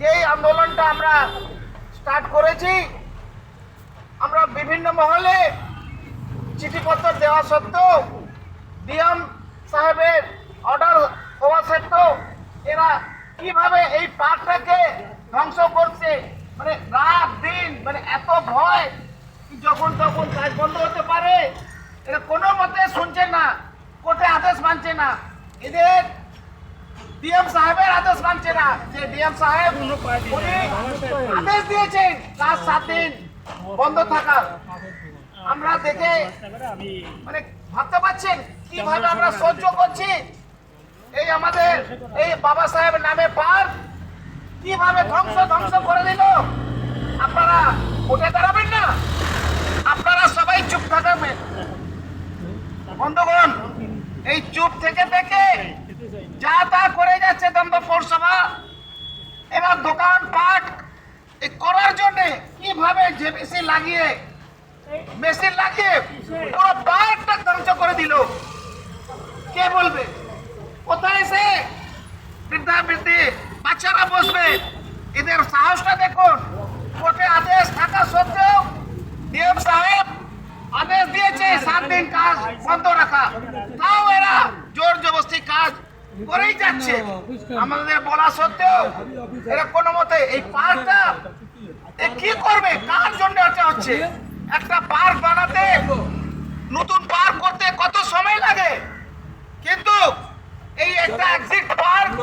যে আন্দোলনটা আমরা স্টার্ট করেছি, আমরা বিভিন্ন মহলে চিঠিপত্র দেওয়া সত্ত্বেও, ডিএম সাহেবের অর্ডার হওয়া সত্ত্বেও এরা কিভাবে এই পার্কটাকে ধ্বংস করছে, মানে রাত দিন, মানে এত ভয় যখন তখন কাজ বন্ধ হতে পারে, এরা কোনো মতে শুনছে না, কোর্টে আদেশ মানছে না, এদের ডিএম সাহেবের আদেশ মানছে না। যে ডিএম সাহেব উনি আদেশ দিয়েছেন কাজ 7 দিন বন্ধ থাকার, আমরা দেখে মানে ভাবতে পারছেন কিভাবে আমরা সহ্য করছি। এই আমাদের এই বাবা সাহেব নামে পার্ক কিভাবে ধ্বংস করে দিল। আপনারা উঠে দাঁড়াবেন না, আপনারা সবাই চুপ থাকবেন। বন্ধুগণ, এই চুপ থেকে যা তা করে যাচ্ছে দমদম পৌরসভা। এবার দোকান পাট করার জন্য কিভাবে জেবিসি লাগিয়ে, মেশিন লাগিয়ে পুরো পার্কটা ধ্বংস করে দিল। কে বলবে? কোথায় সে বৃদ্ধা বৃদ্ধি বাচ্চারা বসবে? এদের সাহসটা দেখুন। কোর্টে আদেশ থাকা সত্ত্বেও ডিএম সাহেব আদেশ দিয়েছে 7 দিন কাজ বন্ধ রাখা, তাও এরা জোর জবরদস্তি কাজ করেই যাচ্ছে। আমাদের বলা সত্ত্বেও এরা কোনো মতে এই পার্কটা কি করবে, কার জন্য এটা হচ্ছে? একটা পার্ক বানাতে, নতুন পার্ক করতে কত সময় লাগে, কিন্তু এই একটা এক্সিট পার্ক